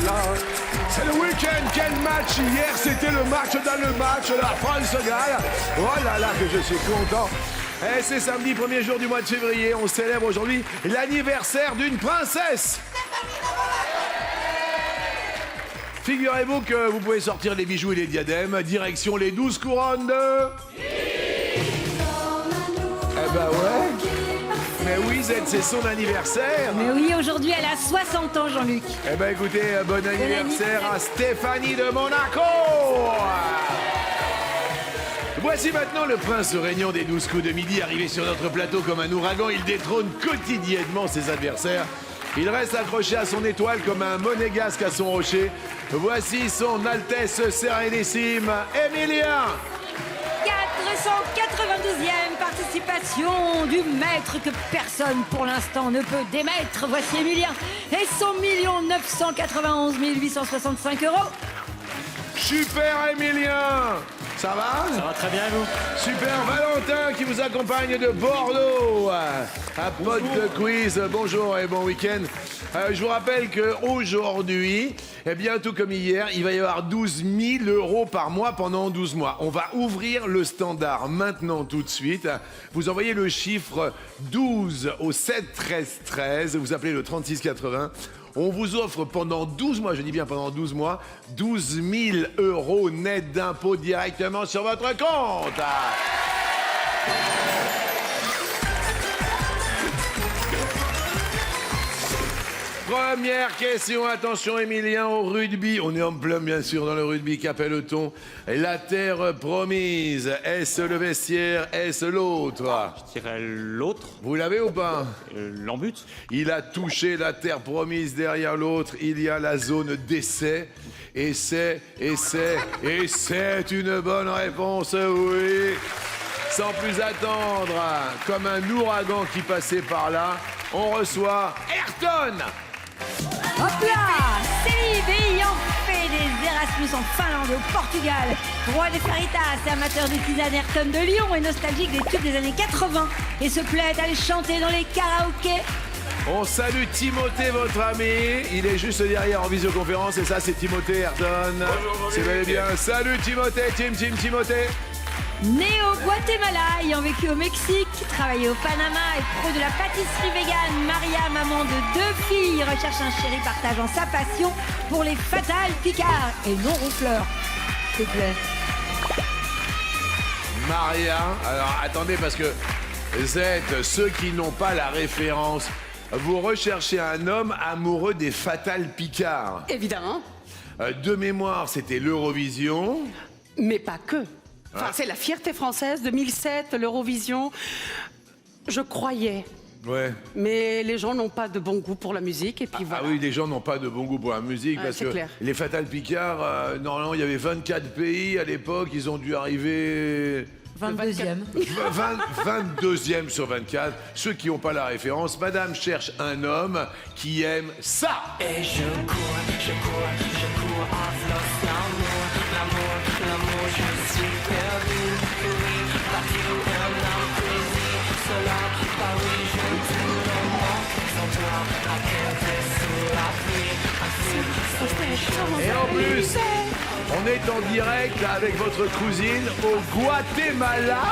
là. C'est le week-end, quel match! Hier, c'était le match dans le match, la France gagne. Oh là là, que je suis content. Et c'est samedi, premier jour du mois de février. On célèbre aujourd'hui l'anniversaire d'une princesse. Figurez-vous que vous pouvez sortir les bijoux et les diadèmes. Direction les 12 couronnes de... Eh ben ouais. Mais oui, Zed, c'est son anniversaire. Mais oui, aujourd'hui, elle a 60 ans, Jean-Luc. Eh ben écoutez, bon anniversaire à Stéphanie de Monaco. Voici maintenant le prince régnant des 12 coups de midi, arrivé sur notre plateau comme un ouragan. Il détrône quotidiennement ses adversaires. Il reste accroché à son étoile comme un monégasque à son rocher. Voici son Altesse Sérénissime, Émilien. 492e participation du maître que personne pour l'instant ne peut démettre. Voici Émilien et son 1 991 865 €. Super Émilien. Ça va? Ça va très bien et vous? Super Valentin qui vous accompagne de Bordeaux. Un pote de quiz. Bonjour et bon week-end. Je vous rappelle qu'aujourd'hui, eh bien, tout comme hier, il va y avoir 12 000 € par mois pendant 12 mois. On va ouvrir le standard maintenant tout de suite. Vous envoyez le chiffre 12 au 7 13 13. Vous appelez le 36 80. On vous offre pendant 12 mois, je dis bien pendant 12 mois, 12 000 € net d'impôts directement sur votre compte. Première question, attention Émilien, au rugby. On est en plein bien sûr dans le rugby, qu'appelle-t-on la terre promise? Est-ce le vestiaire, est-ce l'autre? Je dirais l'autre. Vous l'avez ou pas? L'embut. Il a touché la terre promise derrière l'autre. Il y a la zone d'essai. Et c'est une bonne réponse, oui. Sans plus attendre, comme un ouragan qui passait par là, on reçoit Ayrton. Hop là! Céline ayant fait des Erasmus en Finlande et au Portugal, roi des faritas et amateur de tisane, Ayrton de Lyon est nostalgique des tubes des années 80 et se plaît à les chanter dans les karaokés. On salue Timothée, votre ami. Il est juste derrière en visioconférence et ça, c'est Timothée Ayrton. C'est bel et bien. Salut Timothée, Timothée. Né au Guatemala, ayant vécu au Mexique, travaillé au Panama et pro de la pâtisserie végane, Maria, maman de 2 filles, recherche un chéri partageant sa passion pour les fatales picards et non ronfleurs. S'il te plaît. Maria, alors attendez parce que vous êtes ceux qui n'ont pas la référence. Vous recherchez un homme amoureux des fatales picards. Évidemment, De mémoire, c'était l'Eurovision. mais pas que. Enfin, c'est la fierté française, 2007, l'Eurovision. Je croyais, Ouais. mais les gens n'ont pas de bon goût pour la musique, et puis voilà. Ah oui, les gens n'ont pas de bon goût pour la musique Ouais, parce c'est que clair. les Fatal Picards, normalement, il y avait 24 pays à l'époque. Ils ont dû arriver 22e. 22e sur 24. Ceux qui n'ont pas la référence, Madame cherche un homme qui aime ça. Et je cours à l'amour, je suis perdu. Oui, parti I'm crazy. Cela, Paris, je tourne le monde. Sans toi, à terre, sous la pluie. Et en plus, on est en direct avec votre cousine au Guatemala.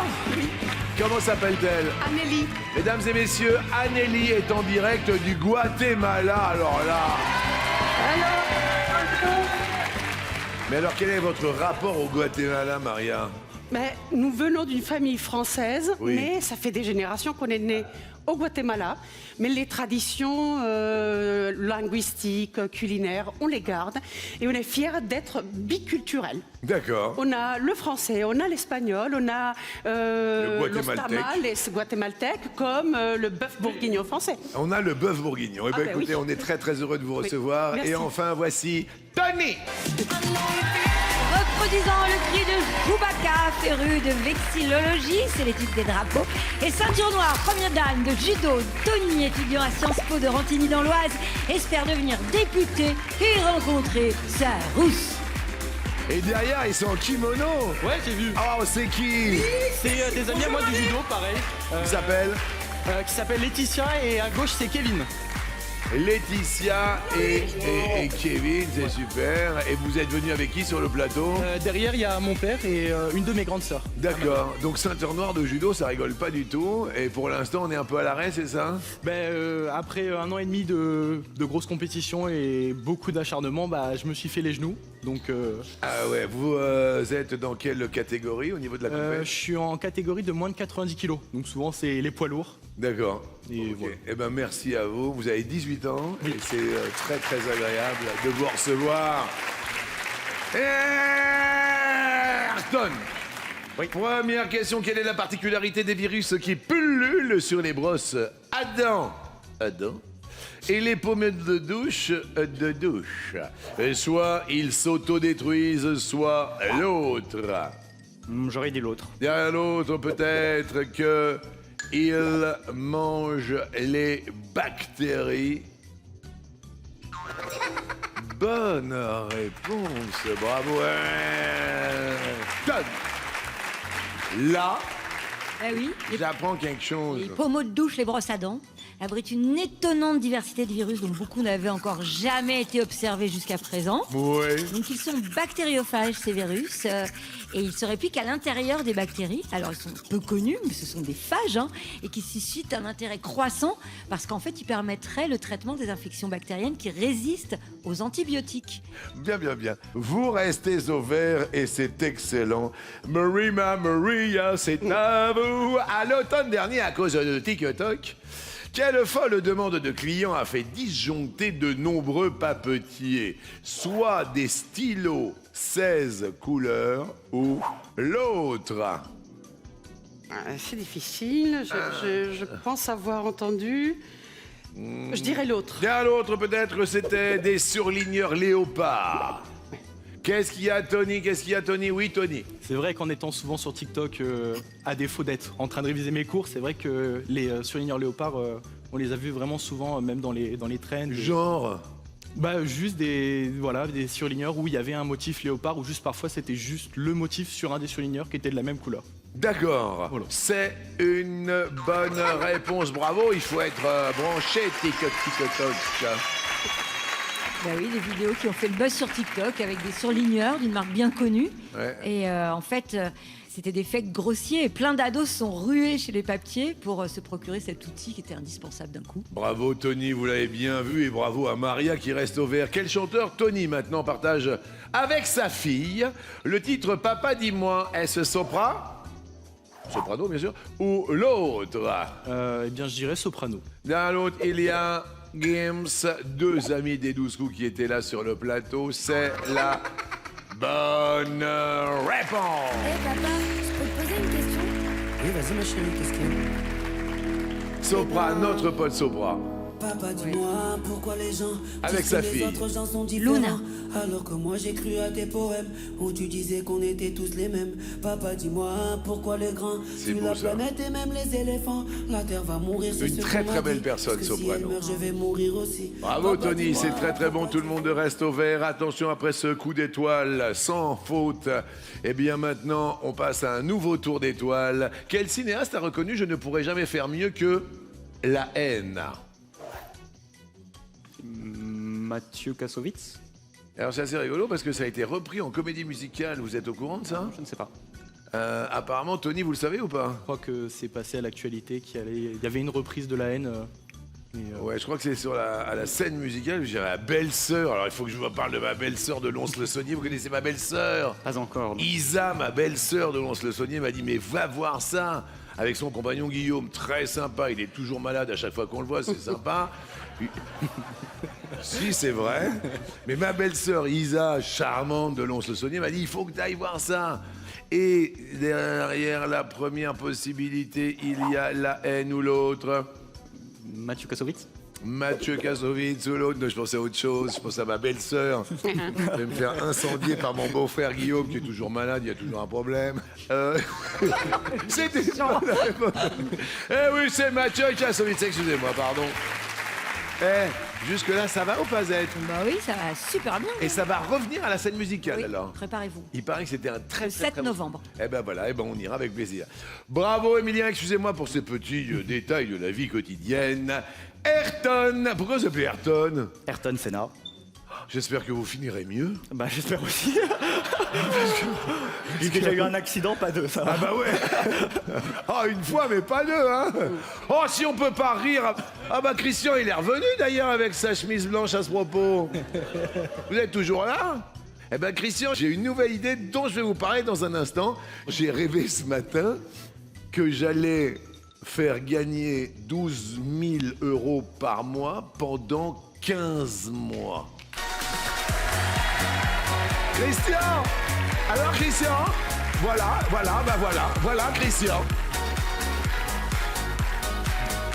Comment s'appelle-t-elle? Amélie, Mesdames et messieurs, Anneli est en direct du Guatemala. Alors là... Mais alors, quel est votre rapport au Guatemala, Maria? mais nous venons d'une famille française, Oui. mais ça fait des générations qu'on est né au Guatemala. Mais les traditions linguistiques, culinaires, on les garde. Et on est fiers d'être biculturels. D'accord. On a le français, on a l'espagnol, on a Le los guatémaltèque. tamales guatémaltèques, comme le bœuf bourguignon français. On a le bœuf bourguignon. Eh bien, ben écoutez, oui. on est très très heureux de vous Oui. recevoir. Merci. Et enfin, voici Tony. Reproduisant le cri de Chewbacca, féru de vexillologie, c'est l'étude des drapeaux. Et ceinture noire, première dame de judo, Tony, étudiant à Sciences Po de Rantigny dans l'Oise, espère devenir député et rencontrer sa rousse. Et derrière, ils sont en kimono. Ouais, j'ai vu. Oh, c'est qui? C'est des amis à moi du judo, pareil. Qui s'appelle? Qui s'appelle Laetitia et à gauche c'est Kevin. Laetitia et Kevin, c'est super. Et vous êtes venus avec qui sur le plateau? Derrière, il y a mon père et une de mes grandes sœurs. D'accord. Donc ceinture noire de judo, ça rigole pas du tout. Et pour l'instant, on est un peu à l'arrêt, c'est ça? Après 1 an et demi de grosses compétitions et beaucoup d'acharnement, je me suis fait les genoux. Donc, Ah ouais, vous êtes dans quelle catégorie au niveau de la je compétition? suis en catégorie de moins de 90 kilos. Donc souvent, c'est les poids lourds. D'accord. Et Ok. voilà. Eh ben merci à vous. Vous avez 18 ans et c'est très très agréable de vous recevoir. Ayrton. Oui. Première question, quelle est la particularité des virus qui pullulent sur les brosses Adam et les pommettes de douche Soit ils s'autodétruisent, soit l'autre. J'aurais dit l'autre. Derrière l'autre, peut-être que il mange les bactéries. Bonne réponse, bravo. Todd. Là, Ah oui, j'apprends quelque chose. les pommeaux de douche, les brosses à dents abritent une étonnante diversité de virus dont beaucoup n'avaient encore jamais été observés jusqu'à présent. Oui. Donc ils sont bactériophages, ces virus, et ils se répliquent à l'intérieur des bactéries. Alors ils sont peu connus, mais ce sont des phages, et qui suscitent un intérêt croissant parce qu'en fait ils permettraient le traitement des infections bactériennes qui résistent aux antibiotiques. Bien. Vous restez au vert et c'est excellent. Maria, c'est à vous. À l'automne dernier, à cause de TikTok, quelle folle demande de clients a fait disjoncter de nombreux papetiers, soit des stylos 16 couleurs ou l'autre. C'est difficile. Je pense avoir entendu. Je dirais l'autre. Bien l'autre peut-être, c'était des surligneurs léopard. Qu'est-ce qu'il y a, Tony? Oui, Tony. C'est vrai qu'en étant souvent sur TikTok, à défaut d'être en train de réviser mes cours, c'est vrai que les surligneurs léopards, on les a vus vraiment souvent, même dans les trends. Genre. Juste des surligneurs où il y avait un motif léopard, ou juste parfois c'était juste le motif sur un des surligneurs qui était de la même couleur. D'accord. Voilà. C'est une bonne réponse. Bravo, il faut être branché TikTok. Bah oui, des vidéos qui ont fait le buzz sur TikTok avec des surligneurs d'une marque bien connue. Ouais. Et en fait, c'était des fakes grossiers et plein d'ados se sont rués chez les papetiers pour se procurer cet outil qui était indispensable d'un coup. Bravo Tony, vous l'avez bien vu, et bravo à Maria qui reste au vert. Quel chanteur Tony maintenant partage avec sa fille le titre Papa dis-moi, est-ce Soprano bien sûr, ou l'autre? Eh bien, je dirais soprano. Dans l'autre, il y a Gims, 2 amis des 12 coups qui étaient là sur le plateau. C'est la bonne réponse. Papa, je peux te poser une question? Oui, vas-y ma chérie, qu'est-ce qu'il y a? Sopra, notre pote Sopra. Papa, dis-moi pourquoi les gens Avec disent sa que fille. les autres gens sont différents. Luna. Alors que moi j'ai cru à tes poèmes où tu disais qu'on était tous les mêmes. Papa, dis-moi pourquoi les grands C'est sur beau, la ça. planète et même les éléphants. La terre va mourir. c'est Une ce très, qu'on très m'a belle dit. personne, Parce que si Soprano. elle meurt, je vais mourir aussi. Bravo Papa, Tony, dis-moi, c'est très très bon, papa, tout le monde reste au vert. Attention, après ce coup d'étoile sans faute, eh bien maintenant on passe à un nouveau tour d'étoile. Quel cinéaste a reconnu « Je ne pourrais jamais faire mieux que La haine » Mathieu Kassovitz? Alors c'est assez rigolo parce que ça a été repris en comédie musicale, vous êtes au courant de ça? Je ne sais pas. Apparemment Tony, vous le savez ou pas? Je crois que c'est passé à l'actualité il y avait une reprise de La haine. Ouais, je crois que c'est sur à la scène musicale, je dirais la belle-sœur. Alors il faut que je vous parle de ma belle-sœur de Lons-le-Saunier, vous connaissez ma belle-sœur? Pas encore. non. Isa, ma belle-sœur de Lons-le-Saunier, m'a dit mais va voir ça avec son compagnon Guillaume, très sympa, il est toujours malade à chaque fois qu'on le voit, c'est sympa. Si, c'est vrai. Mais ma belle-sœur Isa, charmante de Lons-le-Saunier, m'a dit il faut que tu ailles voir ça. Et derrière la première possibilité, il y a La haine ou l'autre. Mathieu Kassovitz? Mathieu Kassovitz ou l'autre, non, je pensais à autre chose, je pensais à ma belle-sœur. Je vais me faire incendier par mon beau-frère Guillaume qui est toujours malade, il y a toujours un problème. C'était ça. Eh oui, c'est Mathieu Kassovitz, excusez-moi, pardon. Jusque-là, ça va ou pas, Zette? Bah oui, ça va super bien. Et ça va revenir à la scène musicale, Oui, alors. préparez-vous. Il paraît que c'était un très, Le très, 7 très bon- novembre. Eh ben voilà, on ira avec plaisir. Bravo, Emilien, excusez-moi pour ces petits détails de la vie quotidienne. Ayrton, pourquoi vous appelez Ayrton? Ayrton Senna. J'espère que vous finirez mieux. Bah j'espère aussi. Parce que j'ai eu un accident, pas deux, ça va. Ah bah ouais. Ah, une fois, mais pas deux, hein. Oh, si on peut pas rire. Ah bah Christian, il est revenu d'ailleurs avec sa chemise blanche à ce propos. Vous êtes toujours là? Eh ben Christian, j'ai une nouvelle idée dont je vais vous parler dans un instant. J'ai rêvé ce matin que j'allais faire gagner 12 000 € par mois pendant 15 mois. Christian! Alors Christian, voilà Christian.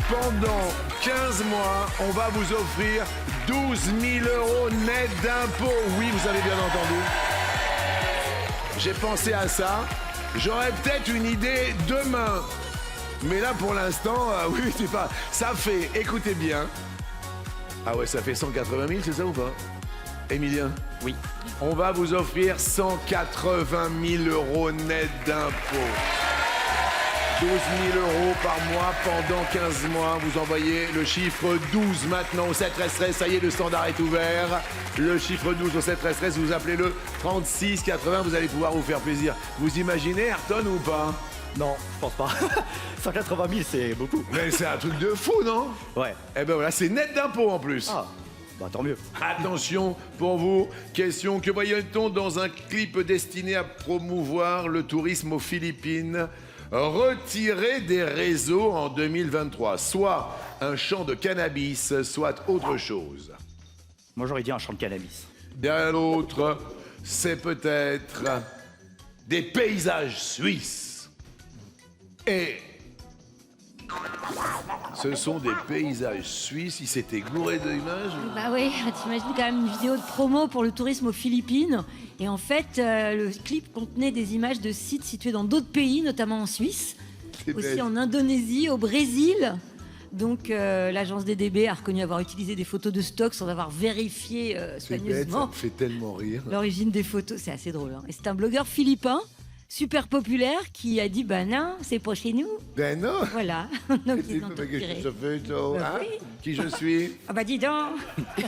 Pendant 15 mois, on va vous offrir 12 000 € net d'impôts. Oui, vous avez bien entendu. J'ai pensé à ça. J'aurai peut-être une idée demain. Mais là, pour l'instant, oui, c'est pas... Ça fait, écoutez bien. Ah ouais, ça fait 180 000, c'est ça ou pas? Emilien? Oui. On va vous offrir 180 000 € net d'impôts. 12 000 € par mois pendant 15 mois. Vous envoyez le chiffre 12 maintenant au 7 13 13. Ça y est, le standard est ouvert. Le chiffre 12 au 7 13 13. Vous appelez le 36 80. Vous allez pouvoir vous faire plaisir. Vous imaginez Ayrton ou pas? Non, je pense pas. 180 000, c'est beaucoup. Mais c'est un truc de fou, non? Ouais. Eh ben voilà, c'est net d'impôts en plus. Ah, bah tant mieux. Attention pour vous, question, que voyait-on dans un clip destiné à promouvoir le tourisme aux Philippines? Retiré des réseaux en 2023, soit un champ de cannabis, soit autre chose. Moi j'aurais dit un champ de cannabis. Derrière l'autre, c'est peut-être des paysages suisses. Et ce sont des paysages suisses, ils s'étaient gourés d'images. Bah oui, t'imagines quand même une vidéo de promo pour le tourisme aux Philippines. Et en fait, le clip contenait des images de sites situés dans d'autres pays, notamment en Suisse, C'est aussi bête. en Indonésie, au Brésil. Donc l'agence DDB a reconnu avoir utilisé des photos de stock sans avoir vérifié C'est bête, ça soigneusement me fait tellement rire. l'origine des photos. C'est assez drôle. Hein. Et c'est un blogueur philippin, super populaire, qui a dit bah non, c'est pas chez nous. Ben non. Voilà. Donc Tu ils ont peux tout pas que retiré. je fais, toi, Bah hein? oui. Qui je suis? Ah bah dis donc.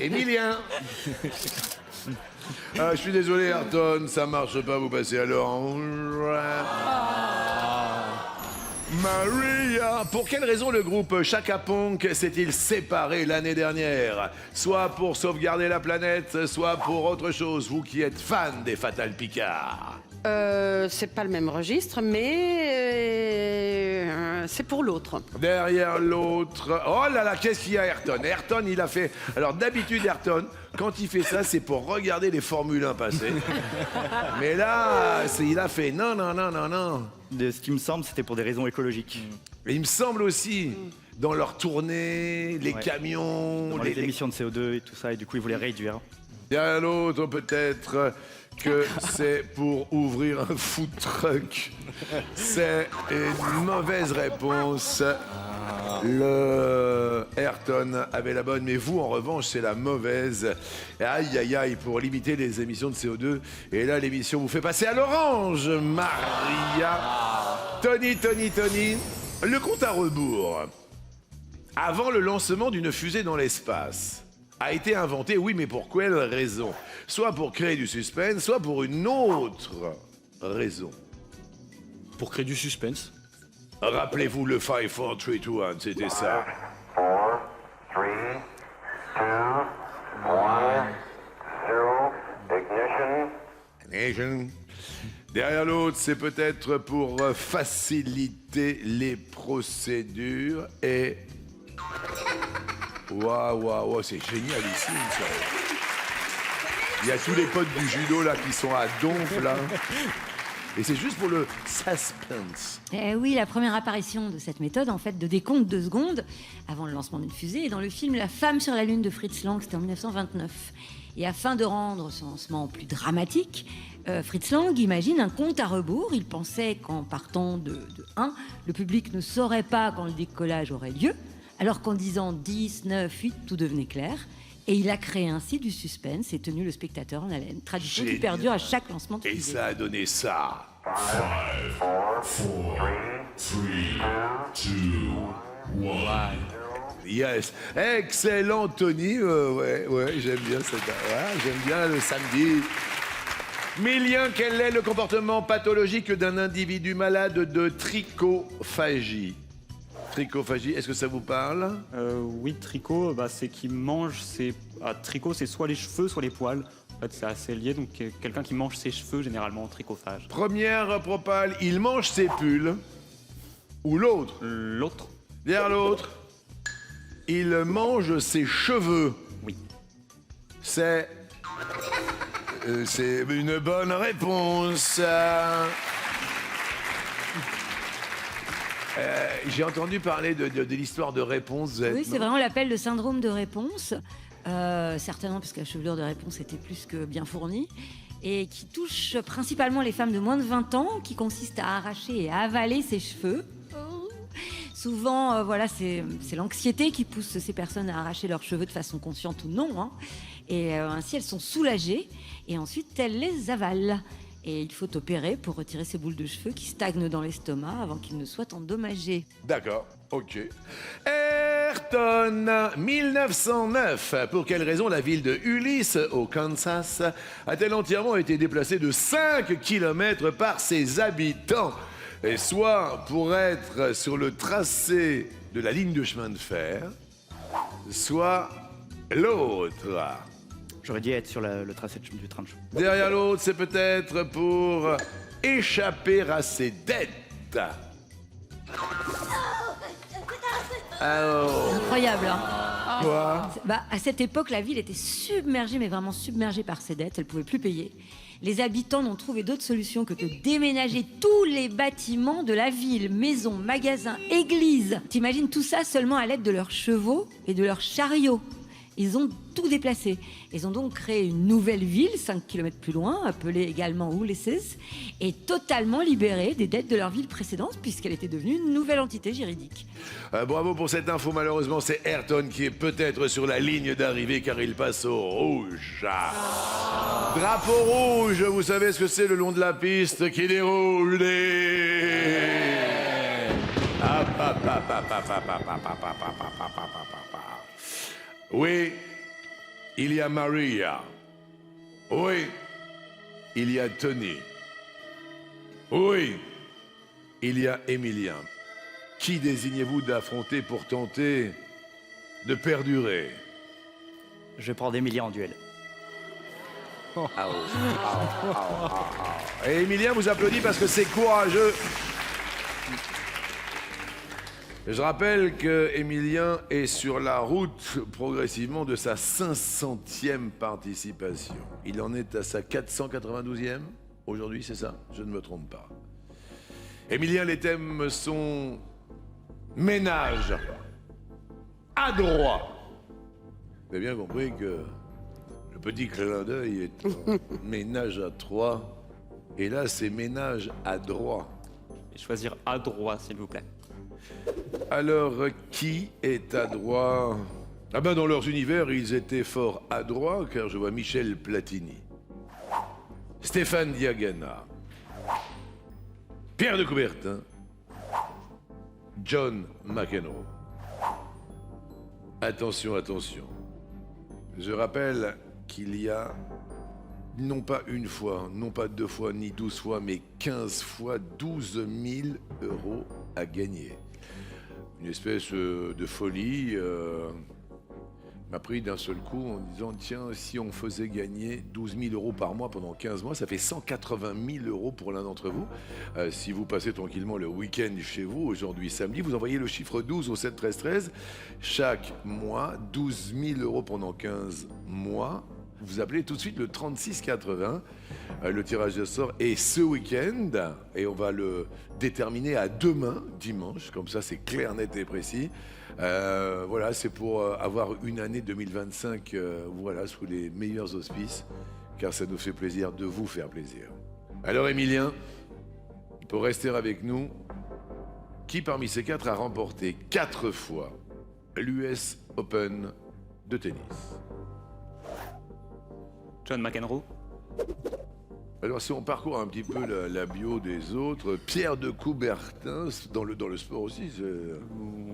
Emilien. Je suis désolé, Ayrton, ça marche pas, vous passez à l'orange. Maria, pour quelle raison le groupe Chaka Ponk s'est-il séparé l'année dernière? Soit pour sauvegarder la planète, soit pour autre chose, vous qui êtes fan des Fatal Picard. C'est pas le même registre, mais c'est pour l'autre. Derrière l'autre. Oh là là, qu'est-ce qu'il y a, Ayrton? Ayrton, il a fait. Alors, d'habitude, Ayrton, quand il fait ça, c'est pour regarder les Formule 1 passer. Mais là, il a fait non, non, non, non, non. De ce qui me semble, c'était pour des raisons écologiques. Et il me semble aussi, dans leur tournée, les Ouais. camions, Dans les émissions de CO2 et tout ça, et du coup ils voulaient réduire. Derrière l'autre, peut-être que c'est pour ouvrir un food truck. C'est une mauvaise réponse. Le Ayrton avait la bonne, mais vous, en revanche, c'est la mauvaise. Aïe, aïe, aïe, pour limiter les émissions de CO2. Et là, l'émission vous fait passer à l'orange, Maria. Tony, Tony, Tony. Le compte à rebours. Avant le lancement d'une fusée dans l'espace, a été inventé, oui, mais pour quelle raison? Soit pour créer du suspense, soit pour une autre raison. Pour créer du suspense. Rappelez-vous le 5, 4, 3, 2, 1, c'était ça. 4, 3, 2, 1, 0, ignition. Derrière l'autre, c'est peut-être pour faciliter les procédures et... Waouh, waouh, waouh, c'est génialissime, ça. Il y a tous les potes du judo, là, qui sont à donf, là. Et c'est juste pour le suspense. Eh oui, la première apparition de cette méthode, en fait, de décompte 2 secondes avant le lancement d'une fusée, est dans le film La femme sur la lune de Fritz Lang, c'était en 1929. Et afin de rendre ce lancement plus dramatique, Fritz Lang imagine un compte à rebours. Il pensait qu'en partant de 1, le public ne saurait pas quand le décollage aurait lieu, alors qu'en disant 10, 9, 8, tout devenait clair. Et il a créé ainsi du suspense et tenu le spectateur en haleine. Tradition qui Génial. perdure à chaque lancement Et télévisé. ça a donné ça. 5, 4, 3, 2, 1. Yes. Excellent, Tony. Ouais, j'aime bien cette. Ouais, j'aime bien le samedi. Emilien, quel est le comportement pathologique d'un individu malade de trichophagie? Trichophagie, est-ce que ça vous parle? Oui, tricot, c'est qu'il mange ses... tricot, c'est soit les cheveux, soit les poils. En fait, c'est assez lié, donc quelqu'un qui mange ses cheveux, généralement, trichophage. Première propale, il mange ses pulls. Ou l'autre? L'autre, Derrière l'autre, il mange ses cheveux. oui. C'est une bonne réponse. J'ai entendu parler de l'histoire de réponse. Vous êtes- Oui, c'est vraiment, on l'appelle le syndrome de réponse. Certainement parce que la chevelure de réponse était plus que bien fournie. Et qui touche principalement les femmes de moins de 20 ans, qui consiste à arracher et à avaler ses cheveux. Souvent, voilà, c'est l'anxiété qui pousse ces personnes à arracher leurs cheveux de façon consciente ou non. Hein. Et ainsi, elles sont soulagées et ensuite, elles les avalent. Et il faut opérer pour retirer ces boules de cheveux qui stagnent dans l'estomac avant qu'ils ne soient endommagés. D'accord, ok. Ayrton, 1909. Pour quelle raison la ville de Ulysse, au Kansas, a-t-elle entièrement été déplacée de 5 km par ses habitants? Et soit pour être sur le tracé de la ligne de chemin de fer, soit l'autre. J'aurais dû être sur le tracé du train de chemin. Derrière l'autre, c'est peut-être pour échapper à ses dettes. Alors, Incroyable, hein. quoi? À cette époque, la ville était submergée, mais vraiment submergée par ses dettes. Elle ne pouvait plus payer. Les habitants n'ont trouvé d'autre solution que de déménager tous les bâtiments de la ville, maisons, magasins, églises. T'imagines tout ça seulement à l'aide de leurs chevaux et de leurs chariots. Ils ont tout déplacé. Ils ont donc créé une nouvelle ville, 5 km plus loin, appelée également Ulysses, et totalement libérée des dettes de leur ville précédente, puisqu'elle était devenue une nouvelle entité juridique. Bravo pour cette info. Malheureusement, c'est Ayrton qui est peut-être sur la ligne d'arrivée car il passe au rouge. Drapeau rouge, vous savez ce que c'est le long de la piste qui déroule Oui, il y a Maria. Oui, il y a Tony. Oui, il y a Emilien. Qui désignez-vous d'affronter pour tenter de perdurer? Je vais prendre Emilien en duel. Et Emilien vous applaudit parce que c'est courageux. Je rappelle que Emilien est sur la route progressivement de sa 500e participation. Il en est à sa 492e aujourd'hui, c'est ça? Je ne me trompe pas. Emilien, les thèmes sont ménage, adroit. Vous avez bien compris que le petit clin d'œil est ménage à 3. Et là, c'est ménage à droit. Et choisir à droit, s'il vous plaît. Alors, qui est adroit? Ah ben, dans leurs univers, ils étaient fort adroits, car je vois Michel Platini, Stéphane Diagana, Pierre de Coubertin, John McEnroe. Attention, attention. Je rappelle qu'il y a non pas une fois, non pas 2 fois, ni 12 fois, mais 15 fois 12 000 € à gagner. Une espèce de folie m'a pris d'un seul coup en disant tiens, si on faisait gagner 12 000 € par mois pendant 15 mois, ça fait 180 000 € pour l'un d'entre vous. Si vous passez tranquillement le week-end chez vous, aujourd'hui samedi, vous envoyez le chiffre 12 au 7 13 13. Chaque mois, 12 000 € pendant 15 mois. Vous appelez tout de suite le 36 80. Le tirage de sort est ce week-end et on va le déterminer à demain, dimanche. Comme ça, c'est clair, net et précis. Voilà, c'est pour avoir une année 2025 voilà, sous les meilleurs auspices, car ça nous fait plaisir de vous faire plaisir. Alors, Emilien, pour rester avec nous, qui parmi ces 4 a remporté 4 fois l'US Open de tennis. John McEnroe. Alors si on parcourt un petit peu la bio des autres, Pierre de Coubertin, dans le sport aussi,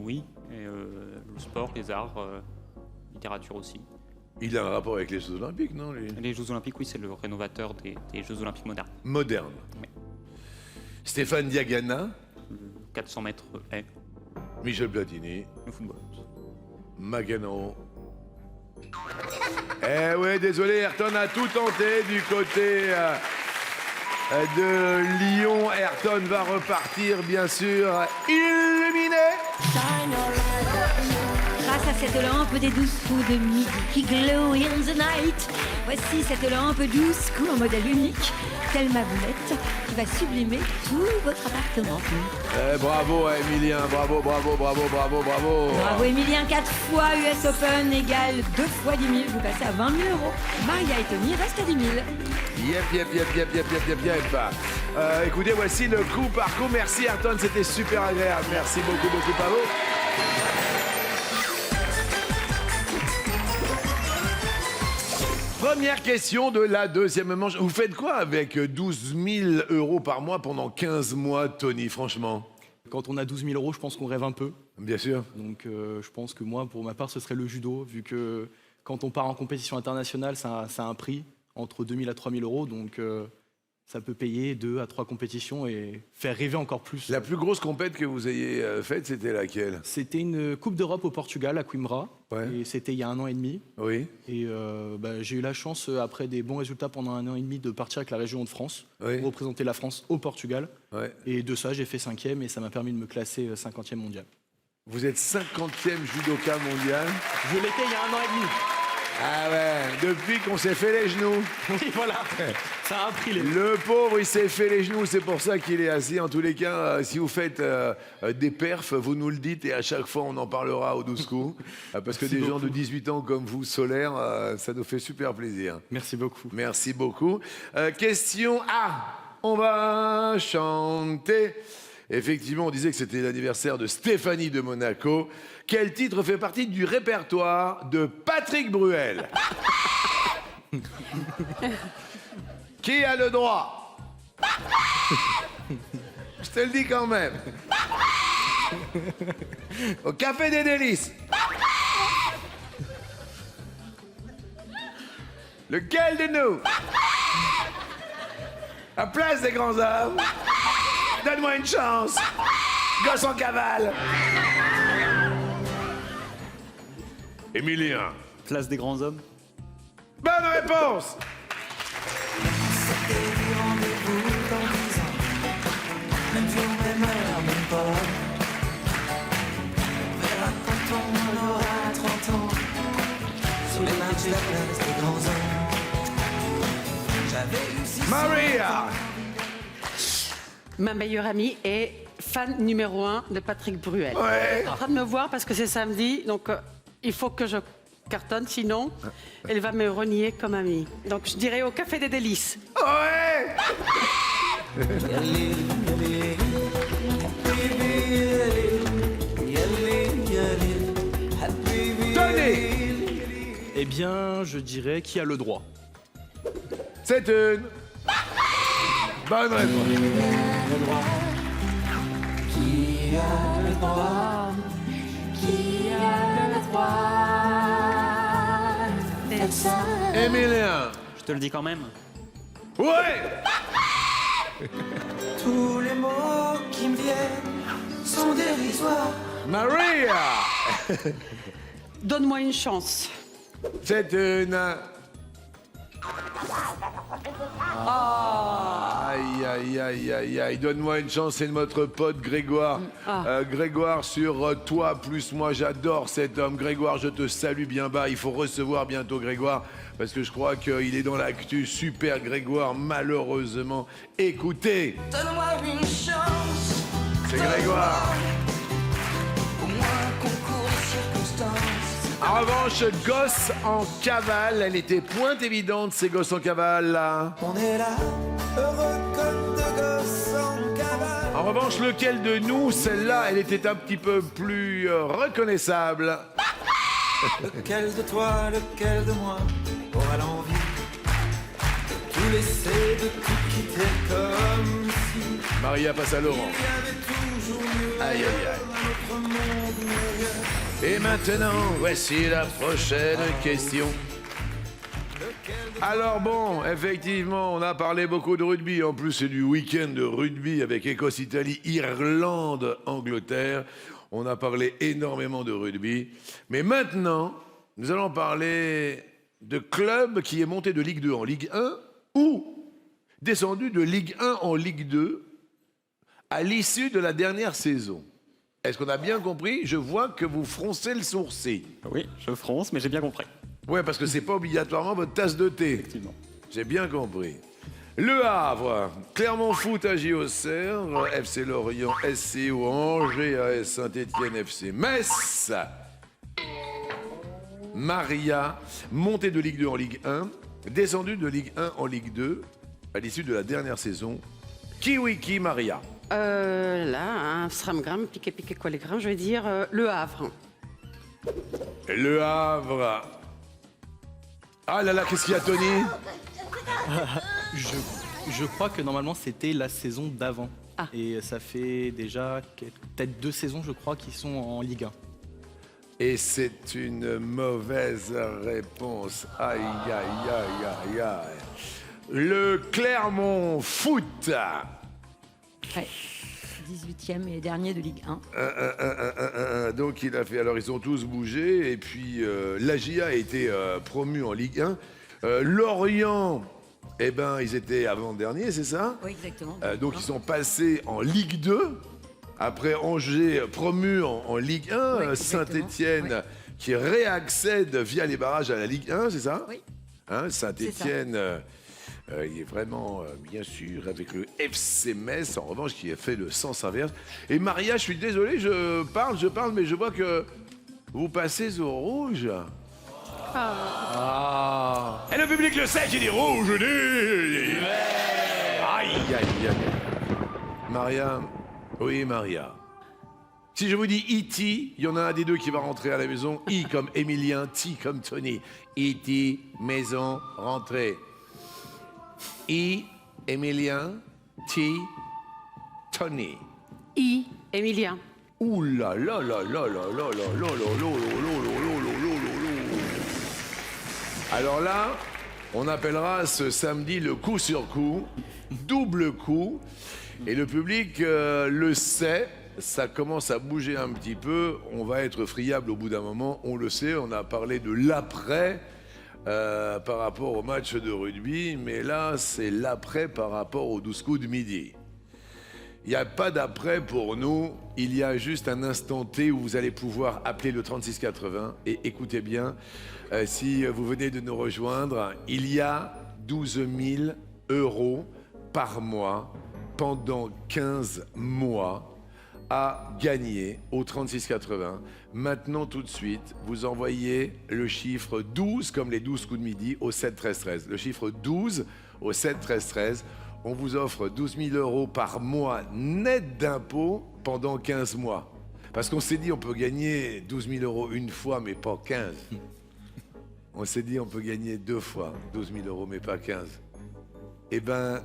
Oui. Et, le sport, les arts, littérature aussi. il a un rapport avec les Jeux Olympiques, non lui Les Jeux Olympiques, oui, c'est le rénovateur des Jeux Olympiques modernes. Moderne. Oui. Stéphane Diagana, 400 mètres haies, Michel Platini, le football. McEnroe. Eh ouais, désolé, Ayrton a tout tenté du côté de Lyon. Ayrton va repartir, bien sûr, illuminé. Grâce à cette lampe des 12 coups de midi qui glow in the night, voici cette lampe 12 coups en modèle unique, telle ma boulette, qui va sublimer tout votre appartement. Bravo à Emilien, bravo. Bravo Emilien, 4 fois US Open égale 2 fois 10 000, vous passez à 20 000 €. Maria et Tony restent à 10 000. Yep. Écoutez, voici le coup par coup. Merci Ayrton, c'était super agréable. Merci beaucoup, Pavo. Première question de la deuxième manche. Vous faites quoi avec 12 000 € par mois pendant 15 mois, Tony, franchement? Quand on a 12 000 €, je pense qu'on rêve un peu. Bien sûr. Donc je pense que moi, pour ma part, ce serait le judo, vu que quand on part en compétition internationale, ça a un prix entre 2 000 à 3 000 €. Donc ça peut payer 2 à 3 compétitions et faire rêver encore plus. La plus grosse compète que vous ayez faite, c'était laquelle? C'était une Coupe d'Europe au Portugal, à Coimbra. Ouais. Et c'était il y a 1 an et demi. Oui. Et j'ai eu la chance, après des bons résultats pendant 1 an et demi, de partir avec la région de France, Oui. pour représenter la France au Portugal. Ouais. Et de ça, j'ai fait 5e et ça m'a permis de me classer 50e mondial. Vous êtes 50e judoka mondial. Je l'étais il y a 1 an et demi. Ah ouais, depuis qu'on s'est fait les genoux. Oui, voilà. Ça a appris les... Le pauvre, il s'est fait les genoux, c'est pour ça qu'il est assis. En tous les cas, si vous faites des perfs, vous nous le dites et à chaque fois, on en parlera au 12 coups. Parce que des gens de 18 ans comme vous, solaires, ça nous fait super plaisir. Merci beaucoup. Merci beaucoup. Question A. On va chanter. Effectivement, on disait que c'était l'anniversaire de Stéphanie de Monaco. Quel titre fait partie du répertoire de Patrick Bruel? Qui a le droit? Je te le dis quand même. Au Café des Délices. Lequel de nous? À Place des Grands Hommes. Donne-moi une chance. Gosse en cavale. Emilien. Place des grands hommes. Bonne réponse. Maria. Ma meilleure amie est fan numéro 1 de Patrick Bruel. Ouais. Elle est en train de me voir parce que c'est samedi, donc il faut que je cartonne, sinon elle va me renier comme amie. Donc je dirais au Café des Délices. Ouais. Tony. Eh bien, je dirais qui a le droit. C'est une bonne réponse. Qui a le droit? Qui a le droit de faire ça? Emilien. Je te le dis quand même. Ouais. Tous les mots qui me viennent sont dérisoires. Maria. Donne-moi une chance. C'est une... Aïe, donne-moi une chance, c'est notre pote Grégoire. Grégoire sur Toi plus moi, j'adore cet homme. Grégoire, je te salue bien bas. Il faut recevoir bientôt Grégoire, parce que je crois qu'il est dans l'actu. Super Grégoire, malheureusement. Écoutez, Donne-moi une chance. c'est Grégoire. Au moins un concours de circonstances. En revanche, Gosse en cavale, elle était pointe évidente, ces Gosses en cavale là. On est là, heureux comme deux gosses en cavale. En revanche, lequel de nous, celle-là, elle était un petit peu plus reconnaissable. Lequel de toi, lequel de moi aura l'envie de tout laisser, de tout quitter comme si Maria passe à Laurent. il y avait toujours mieux Aïe, aïe, aïe. un autre monde meilleur. Et maintenant, voici la prochaine question. Alors bon, effectivement, on a parlé beaucoup de rugby. En plus, c'est du week-end de rugby avec Écosse-Italie, Irlande, Angleterre. On a parlé énormément de rugby. Mais maintenant, nous allons parler de club qui est monté de Ligue 2 en Ligue 1 ou descendu de Ligue 1 en Ligue 2 à l'issue de la dernière saison. Est-ce qu'on a bien compris? Je vois que vous froncez le sourcil. Oui, je fronce, mais j'ai bien compris. Ouais, parce que c'est pas obligatoirement votre tasse de thé. Effectivement. J'ai bien compris. Le Havre, Clermont Foot à Auxerre, FC Lorient, SCO Angers, AS Saint-Étienne, FC Metz. Maria, montée de Ligue 2 en Ligue 1, descendue de Ligue 1 en Ligue 2 à l'issue de la dernière saison. Kiwiki Maria. Là, un Stramgram, piqué quoi les grains, je vais dire Le Havre. Le Havre. Ah là là, qu'est-ce qu'il y a, Tony? Je crois que normalement c'était la saison d'avant. Ah. Et ça fait déjà peut-être 2 saisons, je crois, qu'ils sont en Ligue 1. Et c'est une mauvaise réponse. Aïe, aïe, aïe, aïe, aïe. Le Clermont Foot. Ouais. 18e et dernier de Ligue 1. Donc il a fait. Alors ils ont tous bougé. Et puis l'AGIA a été promu en Ligue 1. Lorient, eh ben, ils étaient avant-dernier, c'est ça? Oui, exactement. Donc ils sont passés en Ligue 2. Après Angers, promu en Ligue 1. Oui, exactement. Saint-Étienne, qui réaccède via les barrages à la Ligue 1, c'est ça? Oui. Hein, Saint-Étienne, il est vraiment, bien sûr, avec le FC Metz, en revanche, qui a fait le sens inverse. Et Maria, je suis désolé, je parle, mais je vois que vous passez au rouge. Ah. Et le public le sait, j'ai dit rouge, je dis. Aïe, aïe, aïe. Maria, oui, Maria. Si je vous dis E.T., il y en a un des deux qui va rentrer à la maison. I comme Emilien, T comme Tony. E.T., maison, rentrée. I, Emilien, T, Tony. I, Emilien. Ouh là là là là là là là là là là là là là. Alors là, on appellera ce samedi le coup sur coup, double coup. Et le public le sait, ça commence à bouger un petit peu. On va être friable au bout d'un moment, on le sait. On a parlé de l'après par rapport au match de rugby, mais là, c'est l'après par rapport au 12 coups de midi. Il n'y a pas d'après pour nous, il y a juste un instant T où vous allez pouvoir appeler le 3680 et écoutez bien, si vous venez de nous rejoindre, il y a 12 000 € par mois pendant 15 mois à gagner au 3680. Maintenant, tout de suite, vous envoyez le chiffre 12, comme les 12 coups de midi, au 7 13 13. Le chiffre 12 au 7 13 13. On vous offre 12 000 € par mois net d'impôts pendant 15 mois. Parce qu'on s'est dit on peut gagner 12 000 € une fois, mais pas 15. On s'est dit on peut gagner 2 fois 12 000 €, mais pas 15. Eh ben,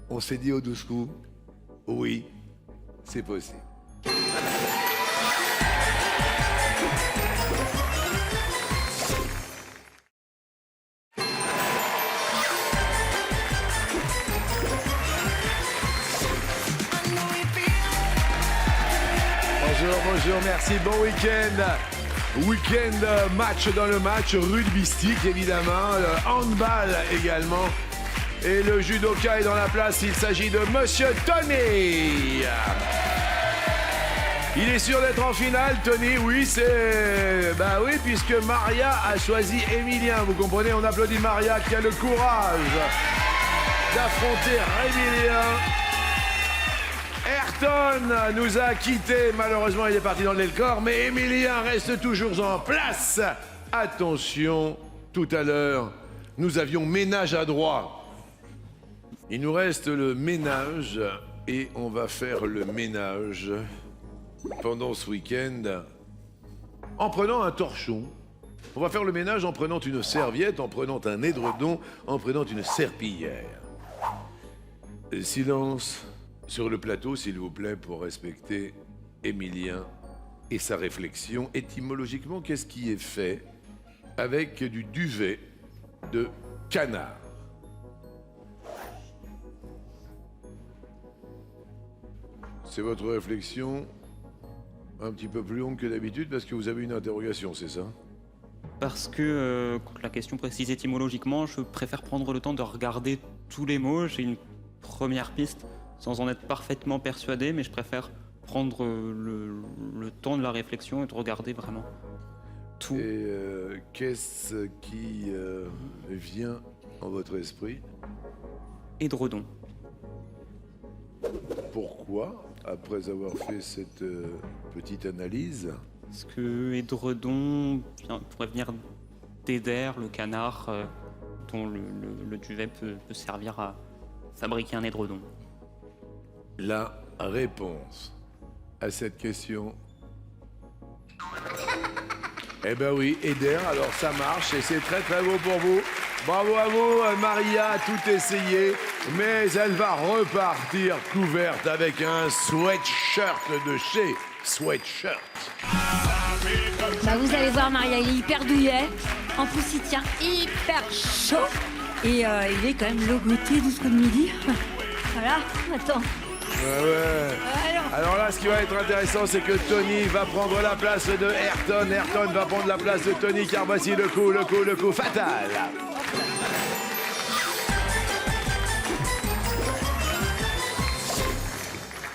on s'est dit au 12 coups, oui, c'est possible. Bonjour, merci, bon week-end. Week-end match dans le match, rugbystique évidemment, le handball également. Et le judoka est dans la place, il s'agit de Monsieur Tony. Il est sûr d'être en finale, Tony, oui, c'est... Bah oui, puisque Maria a choisi Emilien, vous comprenez, on applaudit Maria qui a le courage d'affronter Emilien. Ayrton nous a quittés, malheureusement il est parti dans l'Elcor, mais Emilien reste toujours en place. Attention, tout à l'heure, nous avions ménage à droite. Il nous reste le ménage et on va faire le ménage pendant ce week-end en prenant un torchon On va faire le ménage en prenant une serviette, en prenant un édredon, en prenant une serpillière. Silence sur le plateau, s'il vous plaît, pour respecter Émilien et sa réflexion. Étymologiquement, qu'est-ce qui est fait avec du duvet de canard? C'est votre réflexion un petit peu plus longue que d'habitude parce que vous avez une interrogation, c'est ça? Parce que quand la question précise étymologiquement, je préfère prendre le temps de regarder tous les mots. J'ai une première piste sans en être parfaitement persuadé, mais je préfère prendre le temps de la réflexion et de regarder vraiment tout. Et qu'est-ce qui vient en votre esprit? Édredon. Pourquoi, après avoir fait cette petite analyse? Parce que édredon pourrait venir d'Éder, le canard dont le duvet peut servir à fabriquer un édredon. La réponse à cette question. Eh ben oui, Eder, alors ça marche et c'est très très beau pour vous. Bravo à vous, Maria a tout essayé, mais elle va repartir couverte avec un sweatshirt de chez Sweatshirt. Bah vous allez voir, Maria, il est hyper douillet. En plus, il tient hyper chaud. Et il est quand même logoté de ce coup de midi. Voilà, attends. Ouais. Alors là, ce qui va être intéressant, c'est que Tony va prendre la place de Ayrton. Ayrton va prendre la place de Tony, car voici le coup fatal.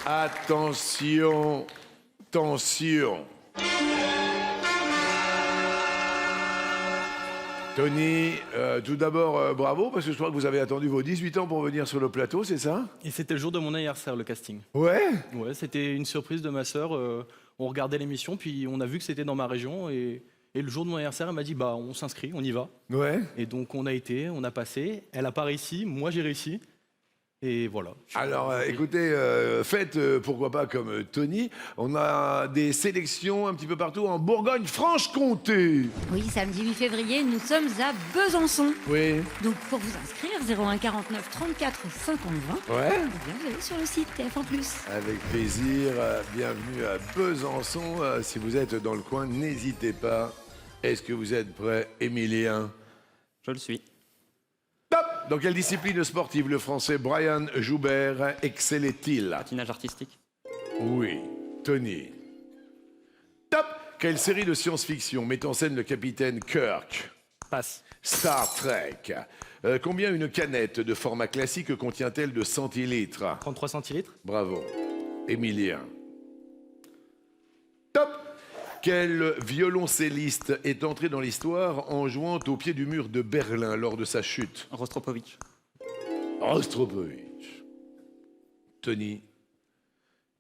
Attention, tension. Tony, tout d'abord, bravo, parce que je crois que vous avez attendu vos 18 ans pour venir sur le plateau, c'est ça? Et c'était le jour de mon anniversaire, le casting. Ouais. Ouais, c'était une surprise de ma sœur. On regardait l'émission, puis on a vu que c'était dans ma région. Et le jour de mon anniversaire, elle m'a dit, bah, on s'inscrit, on y va. Ouais. Et donc, on a passé. Elle a pas réussi, moi, j'ai réussi. Et voilà. Alors, écoutez, faites pourquoi pas comme Tony. On a des sélections un petit peu partout en Bourgogne-Franche-Comté. Oui, samedi 8 février, nous sommes à Besançon. Oui. Donc pour vous inscrire, 01 49 34 50 20. Ouais. Eh bien, vous allez sur le site TF1+. Avec plaisir. Bienvenue à Besançon. Si vous êtes dans le coin, n'hésitez pas. Est-ce que vous êtes prêt, Émilien? Je le suis. Top. Dans quelle discipline sportive le français Brian Joubert excellait-il? Patinage artistique. Oui. Tony. Top. Quelle série de science-fiction met en scène le capitaine Kirk? Passe. Star Trek. Combien une canette de format classique contient-elle de centilitres? 33 centilitres. Bravo. Émilien. Top. Quel violoncelliste est entré dans l'histoire en jouant au pied du mur de Berlin lors de sa chute? Rostropovitch. Rostropovitch. Tony.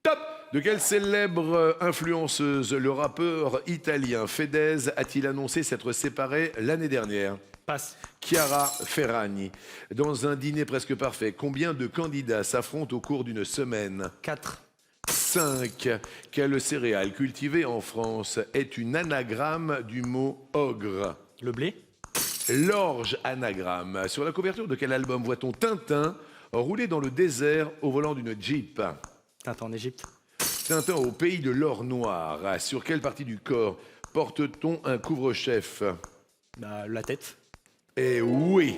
Top. De quelle célèbre influenceuse le rappeur italien Fedez a-t-il annoncé s'être séparé l'année dernière? Passe. Chiara Ferragni. Dans un dîner presque parfait, combien de candidats s'affrontent au cours d'une semaine? 4. 5. Quelle céréale cultivée en France est une anagramme du mot ogre? Le blé. L'orge anagramme. Sur la couverture de quel album voit-on Tintin rouler dans le désert au volant d'une Jeep? Tintin en Égypte. Tintin au pays de l'or noir. Sur quelle partie du corps porte-t-on un couvre-chef? Bah, la tête. Eh oui.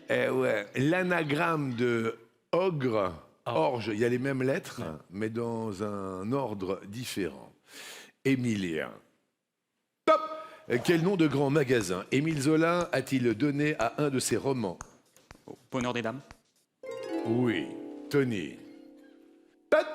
Eh ouais. L'anagramme de ogre, orge, il y a les mêmes lettres, mais dans un ordre différent. Émilien. Top. Quel nom de grand magasin Émile Zola a-t-il donné à un de ses romans? Au Bonheur des dames. Oui. Tony. Top.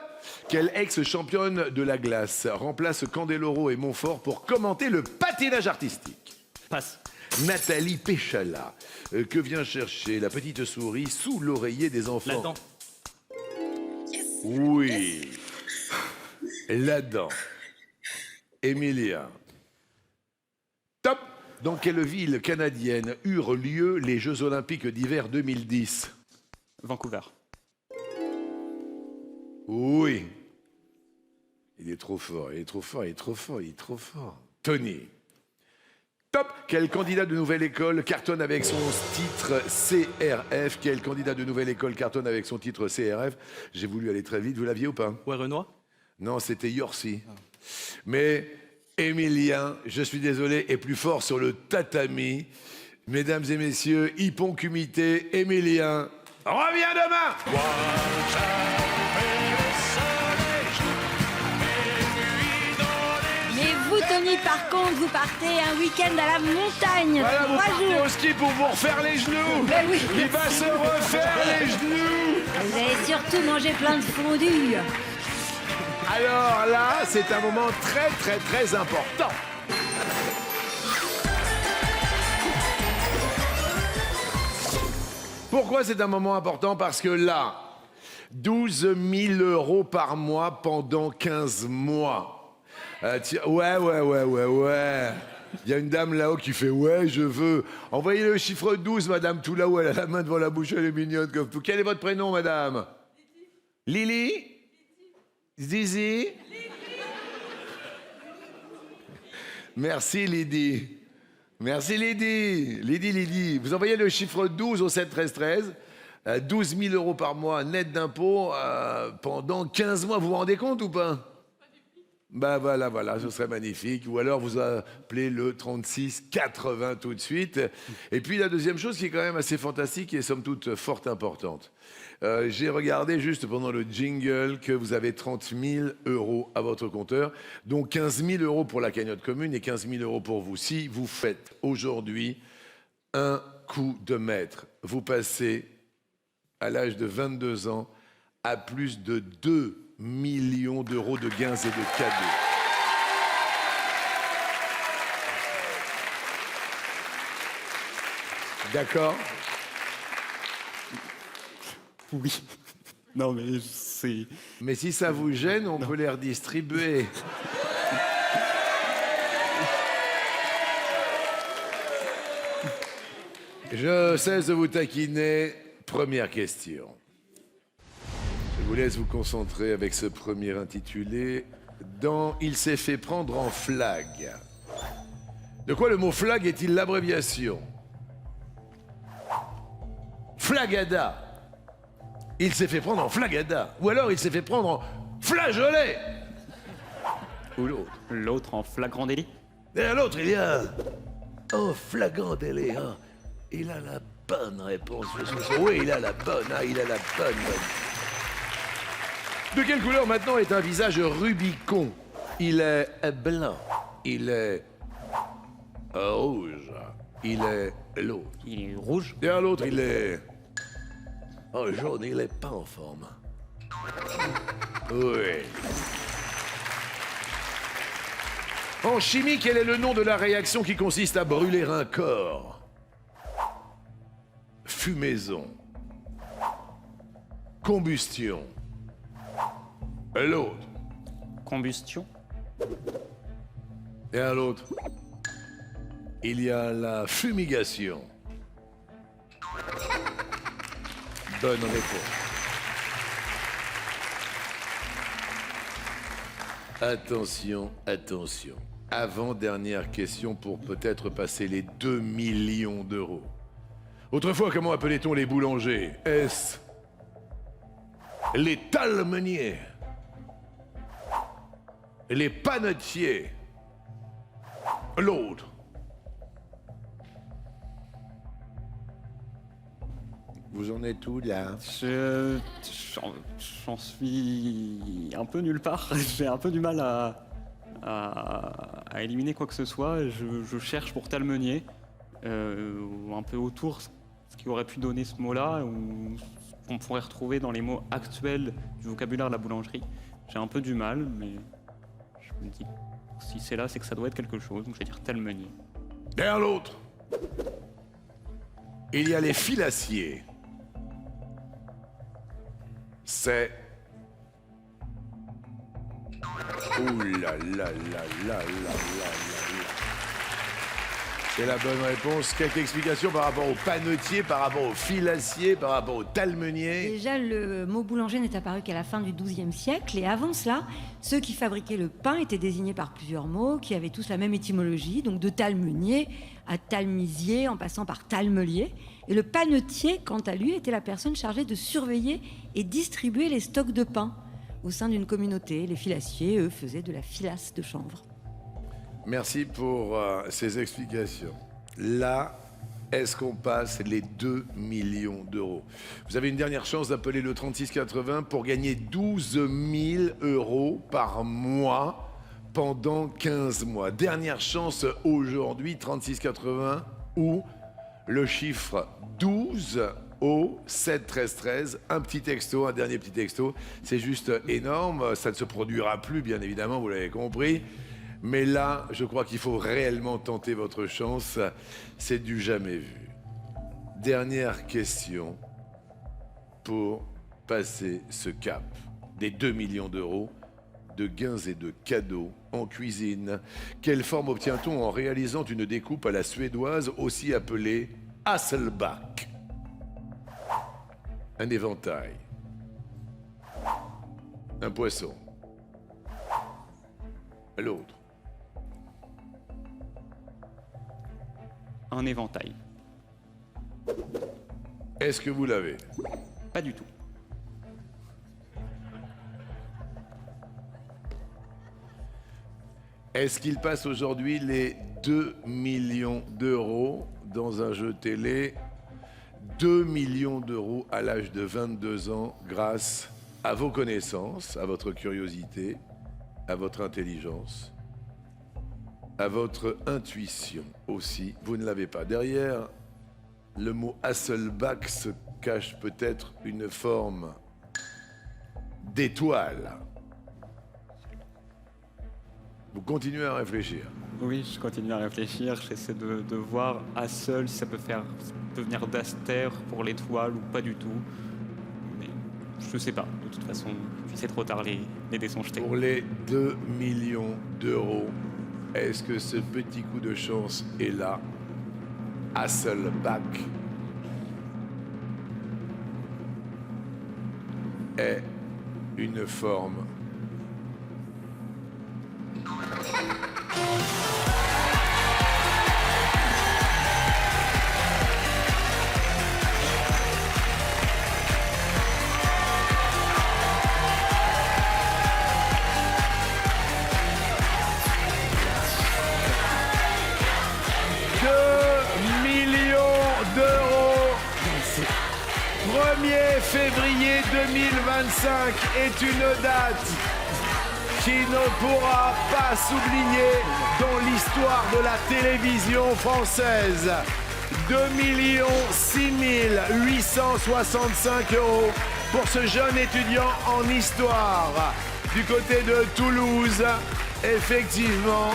Quelle ex-championne de la glace remplace Candeloro et Montfort pour commenter le patinage artistique? Passe. Nathalie Péchala. Que vient chercher la petite souris sous l'oreiller des enfants? La dent. Oui. La dent. Émilien. Top. Dans quelle ville canadienne eurent lieu les Jeux Olympiques d'hiver 2010? Vancouver. Oui. Il est trop fort, il est trop fort, il est trop fort, il est trop fort. Tony. Top. Quel candidat de nouvelle école cartonne avec son titre CRF? Quel candidat de nouvelle école cartonne avec son titre CRF? J'ai voulu aller très vite, vous l'aviez ou pas? Ouais, Renoir. Non, c'était Yorsi. Mais Émilien, je suis désolé, est plus fort sur le tatami. Mesdames et messieurs, Hippon Cumité, Émilien, reviens demain. Mais vous, Tony, par contre, vous partez un week-end à la montagne. Voilà, vous 3 partez jours. au ski pour vous refaire les genoux. Ben oui. Il va se refaire les genoux. Vous allez surtout manger plein de fondue. Alors là, c'est un moment très très très important. Pourquoi c'est un moment important? Parce que là, 12 000 € par mois pendant 15 mois. Ouais. Il y a une dame là-haut qui fait « Ouais, je veux. » Envoyez le chiffre 12, madame, tout là-haut, elle a la main devant la bouche, elle est mignonne comme tout. Quel est votre prénom, madame? Lily? Zizi? Merci, Lydie. Merci, Lydie. Lydie. Vous envoyez le chiffre 12 au 7 13 13. 12 000 € par mois net d'impôts pendant 15 mois. Vous vous rendez compte ou pas? Ben voilà, ce serait magnifique. Ou alors vous appelez le 36 80 tout de suite. Et puis la deuxième chose qui est quand même assez fantastique et somme toute fort importante. J'ai regardé juste pendant le jingle que vous avez 30 000 € à votre compteur, donc 15 000 € pour la cagnotte commune et 15 000 € pour vous. Si vous faites aujourd'hui un coup de maître, vous passez à l'âge de 22 ans à plus de 2 millions d'euros de gains et de cadeaux. D'accord? Oui. Non, mais c'est... Mais si ça vous gêne, on peut les redistribuer. Je cesse de vous taquiner. Première question. Je vous laisse vous concentrer avec ce premier intitulé. Dans « Il s'est fait prendre en flag ». De quoi le mot flag est-il l'abréviation? Flagada. Il s'est fait prendre en flagada. Ou alors il s'est fait prendre en flageolet. Ou l'autre. L'autre en flagrant délit. Derrière l'autre, il y a... Oh, flagrant délit, hein. Il a la bonne réponse. Oui, il a la bonne, hein, il a la bonne. De quelle couleur maintenant est un visage Rubicon? Il est blanc. Il est rouge. Il est l'autre. Il est rouge. Derrière l'autre, il est... Oh, jaune, il est pas en forme. Oui. En chimie, quel est le nom de la réaction qui consiste à brûler un corps? Fumaison. Combustion. L'autre. Combustion. Et à l'autre, il y a la fumigation. Bonne réponse. Attention, attention. Avant-dernière question pour peut-être passer les 2 millions d'euros. Autrefois, comment appelait-on les boulangers? Est-ce les talmeniers? Les panetiers? L'autre? Vous en êtes où, là? J'en suis un peu nulle part. J'ai un peu du mal à éliminer quoi que ce soit. Je cherche pour talmenier, un peu autour ce qui aurait pu donner ce mot-là, ou ce qu'on pourrait retrouver dans les mots actuels du vocabulaire de la boulangerie. J'ai un peu du mal, mais je me dis, si c'est là, c'est que ça doit être quelque chose. Donc je vais dire talmenier. Derrière l'autre, il y a les filassiers. C'est... Ouh là là là là là là là. C'est la bonne réponse. Quelques explications par rapport au panetier, par rapport au filassier, par rapport au talmeunier? Déjà, le mot boulanger n'est apparu qu'à la fin du XIIe siècle. Et avant cela, ceux qui fabriquaient le pain étaient désignés par plusieurs mots qui avaient tous la même étymologie, donc de talmeunier à talmisier, en passant par talmelier. Et le panetier, quant à lui, était la personne chargée de surveiller et distribuer les stocks de pain au sein d'une communauté. Les filassiers, eux, faisaient de la filasse de chanvre. Merci pour ces explications. Là, est-ce qu'on passe les 2 millions d'euros? Vous avez une dernière chance d'appeler le 3680 pour gagner 12 000 euros par mois pendant 15 mois. Dernière chance aujourd'hui, 3680 ou le chiffre 12 au 7 13 13. Un petit texto, un dernier petit texto. C'est juste énorme. Ça ne se produira plus, bien évidemment, vous l'avez compris. Mais là, je crois qu'il faut réellement tenter votre chance. C'est du jamais vu. Dernière question pour passer ce cap des 2 millions d'euros de gains et de cadeaux en cuisine. Quelle forme obtient-on en réalisant une découpe à la suédoise, aussi appelée Hasselback? Un éventail. Un poisson. L'autre. Un éventail. Est-ce que vous l'avez? Pas du tout. Est-ce qu'il passe aujourd'hui les 2 millions d'euros dans un jeu télé? 2 millions d'euros à l'âge de 22 ans grâce à vos connaissances, à votre curiosité, à votre intelligence, à votre intuition aussi. Vous ne l'avez pas. Derrière le mot Hasselback se cache peut-être une forme d'étoile. Vous continuez à réfléchir. Oui, je continue à réfléchir. J'essaie de voir à seul si ça peut devenir d'Aster pour l'étoile ou pas du tout. Mais je sais pas. De toute façon, puis c'est trop tard, les dés sont jetés. Pour les 2 millions d'euros, est-ce que ce petit coup de chance est là? Hasselback est une forme février 2025 est une date qui ne pourra pas s'oublier dans l'histoire de la télévision française. 2 6 865 euros pour ce jeune étudiant en histoire du côté de Toulouse. Effectivement,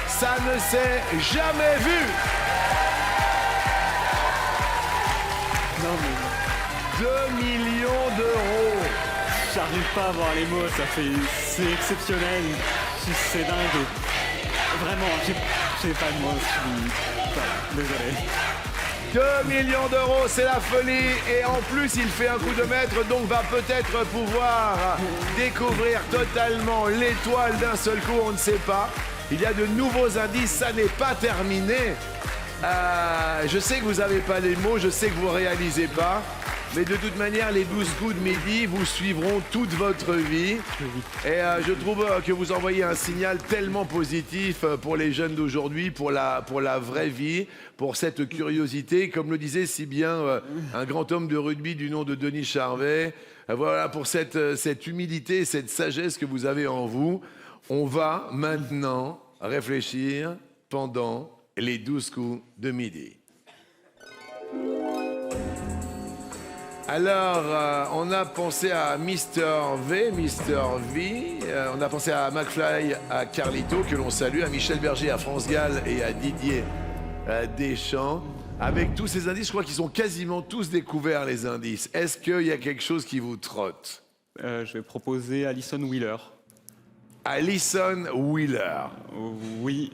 ça ne s'est jamais vu. Non, mais 2 millions d'euros. j'arrive pas à avoir les mots, c'est exceptionnel, c'est dingue. Vraiment, j'ai pas de mots, désolé. 2 millions d'euros, c'est la folie. Et en plus, il fait un coup de maître, donc va peut-être pouvoir découvrir totalement l'étoile d'un seul coup, on ne sait pas. Il y a de nouveaux indices, ça n'est pas terminé. Je sais que vous n'avez pas les mots, je sais que vous ne réalisez pas. Mais de toute manière, les 12 coups de midi vous suivront toute votre vie. Et je trouve que vous envoyez un signal tellement positif pour les jeunes d'aujourd'hui, pour la vraie vie, pour cette curiosité. Comme le disait si bien un grand homme de rugby du nom de Denis Charvet, voilà, pour cette humilité, cette sagesse que vous avez en vous. On va maintenant réfléchir pendant les 12 coups de midi. Alors, on a pensé à Mr. V, on a pensé à McFly, à Carlito, que l'on salue, à Michel Berger, à France Gall et à Didier Deschamps. Avec tous ces indices, je crois qu'ils ont quasiment tous découvert les indices. Est-ce qu'il y a quelque chose qui vous trotte? Je vais proposer Alison Wheeler. Alison Wheeler. Oui,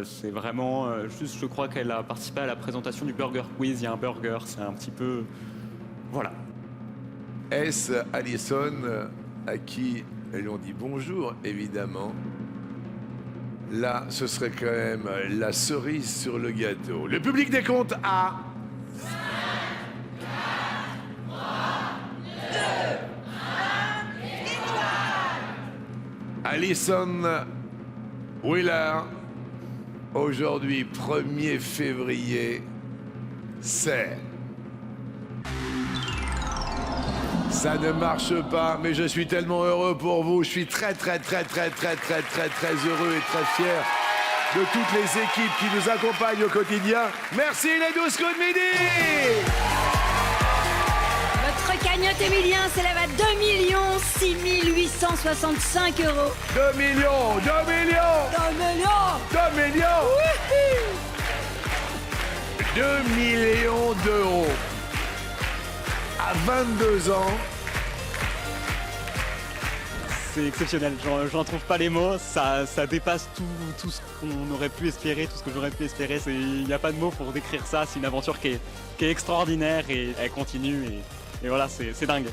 c'est vraiment juste, je crois qu'elle a participé à la présentation du Burger Quiz. Il y a un burger, c'est un petit peu... Voilà. Est-ce Alison à qui l'on dit bonjour, évidemment? Là, ce serait quand même la cerise sur le gâteau. Le public des comptes a... 5, 4, 3, 2, 1, Alison Wheeler, aujourd'hui 1er février, c'est... Ça ne marche pas, mais je suis tellement heureux pour vous. Je suis très heureux et très fier de toutes les équipes qui nous accompagnent au quotidien. Merci les 12 coups de midi. Votre cagnotte Emilien s'élève à 2 6 865 €. 2 millions 2 millions 2 millions 2 millions d'euros. À 22 ans. C'est exceptionnel, j'en trouve pas les mots, ça dépasse tout ce qu'on aurait pu espérer, tout ce que j'aurais pu espérer. Il n'y a pas de mots pour décrire ça, c'est une aventure qui est extraordinaire et elle continue et voilà, c'est dingue.